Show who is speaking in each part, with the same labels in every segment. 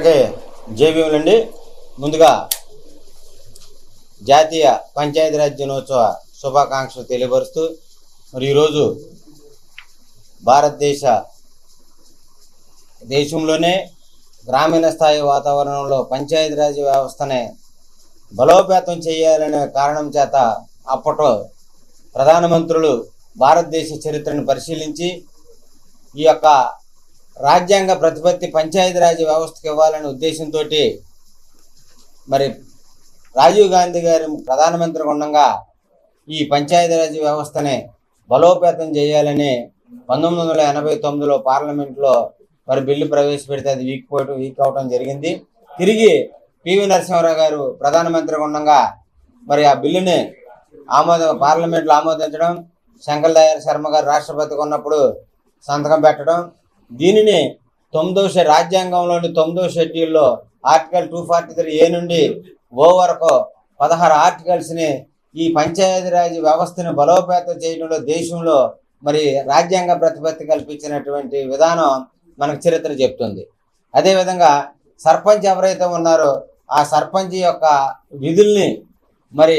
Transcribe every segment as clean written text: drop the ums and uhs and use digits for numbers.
Speaker 1: అందరికీ జేబీఎంలండి. ముందుగా జాతీయ పంచాయతీరాజ్ దినోత్సవ శుభాకాంక్షలు తెలియపరుస్తూ మరి ఈరోజు దేశంలోనే గ్రామీణ స్థాయి వాతావరణంలో పంచాయతీరాజ్ వ్యవస్థని బలోపేతం చేయాలనే కారణం చేత అప్పట్లో ప్రధానమంత్రులు భారతదేశ చరిత్రను పరిశీలించి ఈ యొక్క రాజ్యాంగ ప్రతిపత్తి పంచాయతీరాజ్ వ్యవస్థకు ఇవ్వాలనే ఉద్దేశంతో మరి రాజీవ్ గాంధీ గారి ప్రధానమంత్రిగా ఉండగా ఈ పంచాయతీరాజ్ వ్యవస్థని బలోపేతం చేయాలని 1989లో పార్లమెంట్లో మరి బిల్లు ప్రవేశపెడితే అది వీక్ అవడం జరిగింది. తిరిగి పివి నరసింహారావు గారు ప్రధానమంత్రిగా ఉండగా మరి ఆ బిల్లుని పార్లమెంట్లో ఆమోదించడం, శంకర్ దయాళ్ శర్మ గారు రాష్ట్రపతిగా ఉన్నప్పుడు సంతకం పెట్టడం, దీనిని రాజ్యాంగంలోని 9వ షెడ్యూల్లో ఆర్టికల్ 243A నుండి ఓ వరకు 16 ఆర్టికల్స్ని ఈ పంచాయతీరాజ్ వ్యవస్థను బలోపేతం చేయడంలో దేశంలో మరి రాజ్యాంగ ప్రతిపత్తి కల్పించినటువంటి విధానం మనకు చరిత్ర చెప్తుంది. అదేవిధంగా సర్పంచ్ ఎవరైతే ఉన్నారో ఆ సర్పంచ్ యొక్క విధుల్ని మరి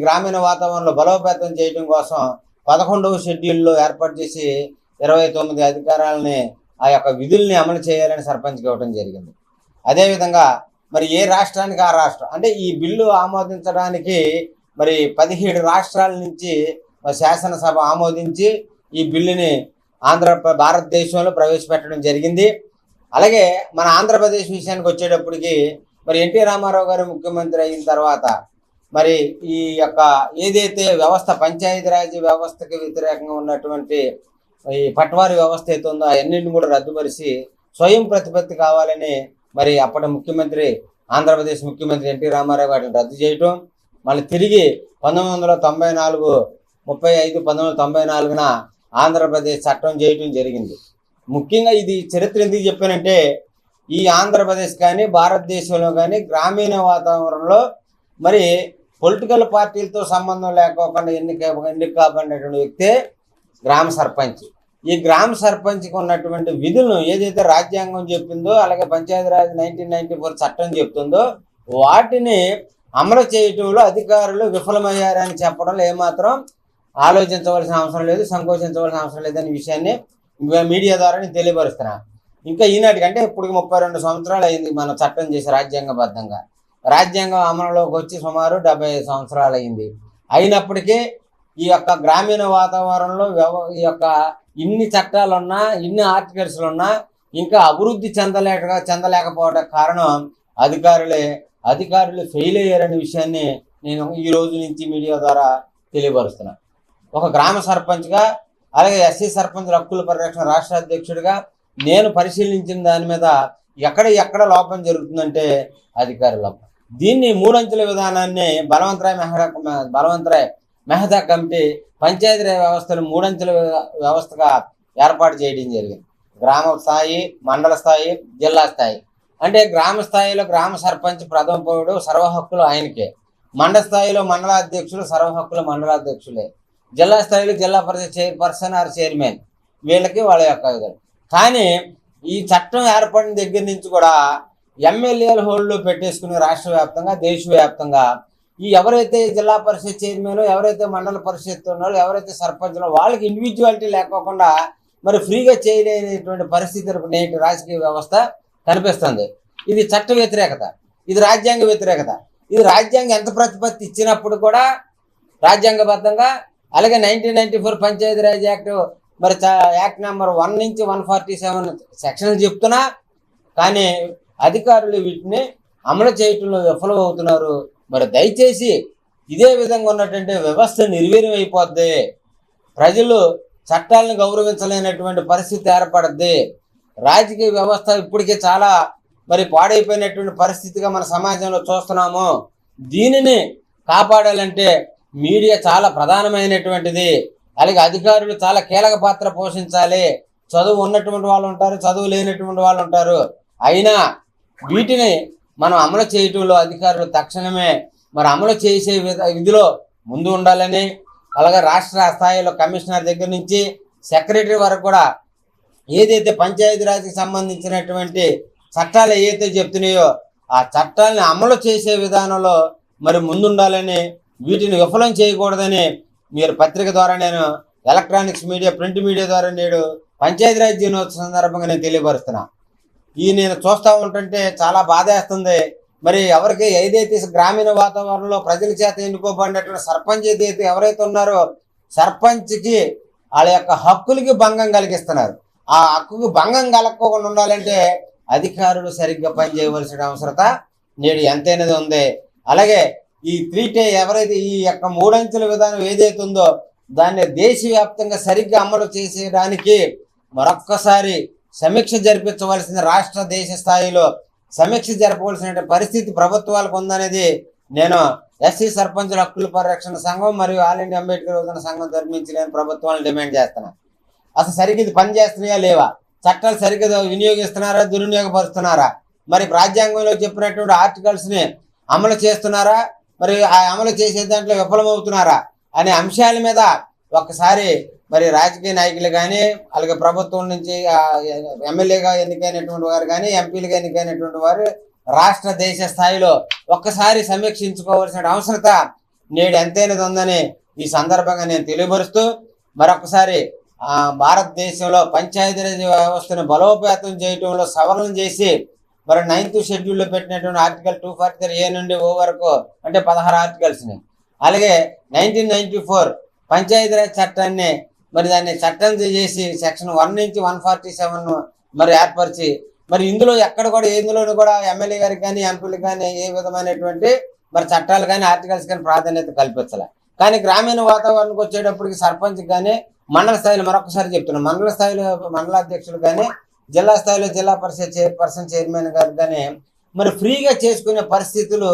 Speaker 1: గ్రామీణ వాతావరణంలో బలోపేతం చేయడం కోసం 11వ షెడ్యూల్లో ఏర్పాటు చేసి 29 అధికారాలని ఆ యొక్క విధుల్ని అమలు చేయాలని సర్పంచ్కి ఇవ్వడం జరిగింది. అదేవిధంగా మరి ఏ రాష్ట్రానికి ఆ రాష్ట్రం అంటే ఈ బిల్లు ఆమోదించడానికి మరి 17 రాష్ట్రాల నుంచి శాసనసభ ఆమోదించి ఈ బిల్లుని భారతదేశంలో ప్రవేశపెట్టడం జరిగింది. అలాగే మన ఆంధ్రప్రదేశ్ విషయానికి వచ్చేటప్పటికి మరి ఎన్టీ రామారావు గారు ముఖ్యమంత్రి అయిన తర్వాత మరి ఈ యొక్క ఏదైతే వ్యవస్థ పంచాయతీరాజ్ వ్యవస్థకి వ్యతిరేకంగా ఉన్నటువంటి ఈ పట్వారీ వ్యవస్థ అయితే ఉందో అన్నింటిని కూడా రద్దుపరిచి స్వయం ప్రతిపత్తి కావాలని మరి అప్పటి ఆంధ్రప్రదేశ్ ముఖ్యమంత్రి ఎన్టీ రామారావు గారిని రద్దు చేయటం, మళ్ళీ తిరిగి 1994 ఆంధ్రప్రదేశ్ చట్టం చేయటం జరిగింది. ముఖ్యంగా ఇది చరిత్ర ఎందుకు చెప్పానంటే ఈ ఆంధ్రప్రదేశ్ కానీ భారతదేశంలో కానీ గ్రామీణ వాతావరణంలో మరి పొలిటికల్ పార్టీలతో సంబంధం లేకోకుండా ఎన్నిక కాబడినటువంటి వ్యక్తే గ్రామ సర్పంచ్. ఈ గ్రామ సర్పంచ్కి ఉన్నటువంటి విధులను ఏదైతే రాజ్యాంగం చెప్పిందో అలాగే పంచాయతీరాజ్ 1994 చట్టం చెప్తుందో వాటిని అమలు చేయటంలో అధికారులు విఫలమయ్యారని చెప్పడంలో ఏమాత్రం ఆలోచించవలసిన అవసరం లేదు, సంకోచించవలసిన అవసరం లేదనే విషయాన్ని మీడియా ద్వారా నేను తెలియపరుస్తున్నా. ఇంకా ఈనాటికంటే ఇప్పటికి 32 సంవత్సరాలు అయింది మనం చట్టం చేసి రాజ్యాంగబద్ధంగా. రాజ్యాంగం అమలులోకి వచ్చి సుమారు 75 సంవత్సరాలు అయింది. అయినప్పటికీ ఈ యొక్క గ్రామీణ వాతావరణంలో ఈ యొక్క ఇన్ని చట్టాలున్నా ఇన్ని ఆర్టికల్స్లు ఉన్నా ఇంకా అభివృద్ధి చెందలేకపోవడం కారణం అధికారులు ఫెయిల్ అయ్యారనే విషయాన్ని నేను ఈ రోజు నుంచి మీడియా ద్వారా తెలియపరుస్తున్నా. ఒక గ్రామ సర్పంచ్గా అలాగే ఎస్సీ సర్పంచ్ హక్కుల పరిరక్షణ రాష్ట్ర అధ్యక్షుడిగా నేను పరిశీలించిన దాని మీద ఎక్కడ లోపం జరుగుతుందంటే అధికార లోపం. దీన్ని 3 అంచెల విధానాన్ని బలవంతరాయ్ మెహతా కమిటీ పంచాయతీరాజ్ వ్యవస్థను 3 అంచెల వ్యవస్థగా ఏర్పాటు చేయడం జరిగింది. గ్రామ స్థాయి, మండల స్థాయి, జిల్లా స్థాయి. అంటే గ్రామ స్థాయిలో గ్రామ సర్పంచ్ ప్రథమ పౌరుడు, సర్వ హక్కులు ఆయనకే. మండల స్థాయిలో మండల అధ్యక్షులు, సర్వ హక్కులు మండలాధ్యక్షులే. జిల్లా స్థాయిలో జిల్లా పరిషత్ చైర్పర్సన్ ఆర్ చైర్మన్, వీళ్ళకి వాళ్ళ యొక్క. కానీ ఈ చట్టం ఏర్పడిన దగ్గర నుంచి కూడా ఎమ్మెల్యేలు హోల్డ్లో పెట్టేసుకుని రాష్ట్ర వ్యాప్తంగా దేశవ్యాప్తంగా ఈ ఎవరైతే జిల్లా పరిషత్ చైర్మన్, ఎవరైతే మండల పరిషత్ ఉన్నారో, ఎవరైతే సర్పంచ్లో వాళ్ళకి ఇండివిజువాలిటీ లేకోకుండా మరి ఫ్రీగా చేయలేనటువంటి పరిస్థితి నేటి రాజకీయ వ్యవస్థ కనిపిస్తుంది. ఇది చట్ట వ్యతిరేకత, ఇది రాజ్యాంగ వ్యతిరేకత. ఇది రాజ్యాంగం ఎంత ప్రతిపత్తి ఇచ్చినప్పుడు కూడా రాజ్యాంగబద్ధంగా అలాగే 1994 పంచాయతీరాజ్ యాక్ట్ మరి యాక్ట్ నెంబర్ 1 నుంచి 147 సెక్షన్లు చెప్తున్నా కానీ అధికారులు వీటిని అమలు చేయటంలో విఫలమవుతున్నారు. మరి దయచేసి ఇదే విధంగా ఉన్నటువంటి వ్యవస్థ నిర్వీర్యం అయిపోద్ది, ప్రజలు చట్టాలను గౌరవించలేనటువంటి పరిస్థితి ఏర్పడుద్ది. రాజకీయ వ్యవస్థ ఇప్పటికే చాలా మరి పాడైపోయినటువంటి పరిస్థితిగా మన సమాజంలో చూస్తున్నాము. దీనిని కాపాడాలంటే మీడియా చాలా ప్రధానమైనటువంటిది. అలాగే అధికారులు చాలా కీలక పాత్ర పోషించాలి. చదువు ఉన్నటువంటి వాళ్ళు ఉంటారు, చదువు లేనటువంటి వాళ్ళు ఉంటారు. అయినా వీటిని మనం అమలు చేయటంలో అధికారులు తక్షణమే మరి అమలు చేసే విధిలో ముందు ఉండాలని, అలాగే రాష్ట్ర స్థాయిలో కమిషనర్ దగ్గర నుంచి సెక్రటరీ వరకు కూడా ఏదైతే పంచాయతీరాజ్కి సంబంధించినటువంటి చట్టాలు ఏవైతే చెప్తున్నాయో ఆ చట్టాలను అమలు చేసే విధానంలో మరి ముందుండాలని, వీటిని విఫలం చేయకూడదని మీరు పత్రిక ద్వారా, నేను ఎలక్ట్రానిక్స్ మీడియా, ప్రింట్ మీడియా ద్వారా నేడు పంచాయతీరాజ్ దినోత్సవం సందర్భంగా నేను తెలియపరుస్తున్నా. నేను చూస్తూ ఉంటుంటే చాలా బాధేస్తుంది. మరి ఎవరికి ఏదైతే గ్రామీణ వాతావరణంలో ప్రజల చేత ఎన్నుకోబడినటువంటి సర్పంచ్ ఏదైతే ఎవరైతే ఉన్నారో సర్పంచ్కి వాళ్ళ యొక్క హక్కులకి భంగం కలిగిస్తున్నారు. ఆ హక్కుకు భంగం కలగకుండా ఉండాలంటే అధికారులు సరిగ్గా పనిచేయవలసిన అవసరత నేడు ఎంతైనది ఉంది. అలాగే ఈ 3T ఎవరైతే ఈ యొక్క 3 అంచెల విధానం ఏదైతే ఉందో దాన్ని దేశవ్యాప్తంగా సరిగ్గా అమలు చేసేయడానికి మరొక్కసారి సమీక్ష జరిపించవలసిన, రాష్ట్ర దేశ స్థాయిలో సమీక్ష జరపవలసిన పరిస్థితి ప్రభుత్వాలకు ఉందనేది నేను ఎస్సీ సర్పంచుల హక్కుల పరిరక్షణ సంఘం మరియు ఆల్ ఇండియా అంబేద్కర్ యువజన సంఘం తరపునుంచి నేను ప్రభుత్వాలను డిమాండ్ చేస్తున్నాను. అసలు సరిగ్గా ఇది పని చేస్తున్నాయా లేవా? చట్టాలు సరిగ్గా వినియోగిస్తున్నారా, దుర్వినియోగపరుస్తున్నారా? మరి రాజ్యాంగంలో చెప్పినటువంటి ఆర్టికల్స్ని అమలు చేస్తున్నారా, మరి ఆ అమలు చేసే దాంట్లో విఫలమవుతున్నారా అనే అంశాల మీద ఒక్కసారి మరి రాజకీయ నాయకులు కానీ, అలాగే ప్రభుత్వం నుంచి ఎమ్మెల్యేగా ఎన్నికైనటువంటి వారు కానీ, ఎంపీలుగా ఎన్నికైనటువంటి వారు రాష్ట్ర దేశ స్థాయిలో ఒక్కసారి సమీక్షించుకోవాల్సిన అవసరత నేడు ఎంతైనది ఉందని ఈ సందర్భంగా నేను తెలియపరుస్తూ, మరొకసారి భారతదేశంలో పంచాయతీరాజ్ వ్యవస్థను బలోపేతం చేయడంలో సవరణ చేసి మరి 9th షెడ్యూల్లో పెట్టినటువంటి ఆర్టికల్ 243A నుండి O వరకు, అంటే 16 ఆర్టికల్స్ని, అలాగే 1994 పంచాయతీరాజ్ చట్టాన్ని మరి దాన్ని చట్టం చేసి సెక్షన్ 1 నుంచి 147 మరి ఏర్పరిచి, మరి ఇందులో ఎక్కడ కూడా ఎందులోనూ కూడా ఎమ్మెల్యే గారికి కానీ ఎంపీలకు కానీ ఏ విధమైనటువంటి మరి చట్టాలు కానీ ఆర్టికల్స్ కానీ ప్రాధాన్యత కల్పించాలి. కానీ గ్రామీణ వాతావరణానికి వచ్చేటప్పటికి సర్పంచ్ కానీ, మండల స్థాయిలో మరొకసారి చెప్తున్నాం, మండల స్థాయిలో మండలాధ్యక్షులు కానీ, జిల్లా స్థాయిలో జిల్లా పరిషత్ చైర్పర్సన్, చైర్మన్ గారు కానీ మరి ఫ్రీగా చేసుకునే పరిస్థితులు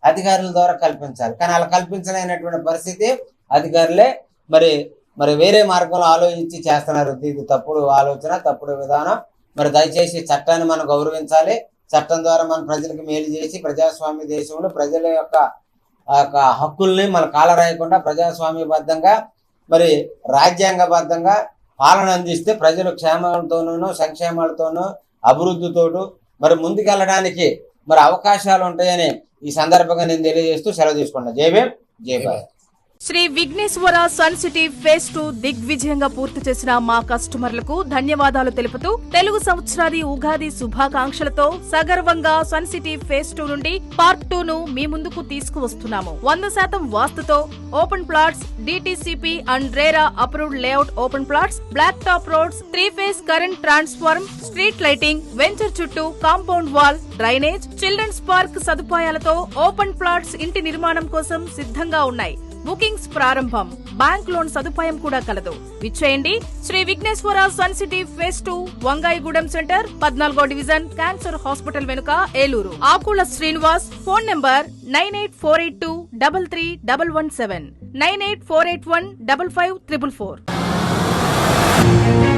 Speaker 1: అధికారుల ద్వారా కల్పించాలి. కానీ అలా కల్పించలేనటువంటి పరిస్థితి అధికారులే మరి వేరే మార్గంలో ఆలోచించి చేస్తున్నారు. ఇది తప్పుడు ఆలోచన, తప్పుడు విధానం. మరి దయచేసి చట్టాన్ని మనం గౌరవించాలి. చట్టం ద్వారా మన ప్రజలకు మేలు చేసి ప్రజాస్వామ్య దేశంలో ప్రజల యొక్క హక్కుల్ని మన కాలరాయకుండా ప్రజాస్వామ్యబద్ధంగా మరి రాజ్యాంగబద్ధంగా పాలన అందిస్తే ప్రజలు క్షేమాలతోనూ సంక్షేమాలతోనూ అభివృద్ధితోనూ మరి ముందుకెళ్ళడానికి మరి అవకాశాలు ఉంటాయని ఈ సందర్భంగా నేను తెలియజేస్తూ సెలవు తీసుకున్నాను. Jai Bhim, Jai Bharat.
Speaker 2: Sri Vighneshwara sun city phase 2 దిగ్విజయంగా పూర్తి చేసిన మా కస్టమర్లకు ధన్యవాదాలు తెలుపుతూ తెలుగు సంవత్సరాది ఉగాది శుభాకాంక్షలతో సగర్వంగా సన్ సిటీ ఫేజ్ 2 నుండి పార్ట్ 2 ను మీ ముందుకు తీసుకువస్తున్నాము. 100% వాస్తుతో open plots, DTCP and RERA approved layout open plots, black top roads, 3-phase current transform, street lighting, venture చుట్టూ compound wall, drainage, children's park సదుపాయాలతో ఓపెన్ ప్లాట్స్ ఇంటి నిర్మాణం కోసం సిద్ధంగా ఉన్నాయి. బుకింగ్స్ ప్రారంభం. బ్యాంక్ లోన్ సదుపాయం కూడా కలదు. విచ్చేయండి Shri Vighneshwara sun city phase 2, Vangayigudem centre, 14వ డివిజన్, క్యాన్సర్ హాస్పిటల్ వెనుక, ఏలూరు. ఆకుల శ్రీనివాస్. Phone number 9848233117, 9848155544.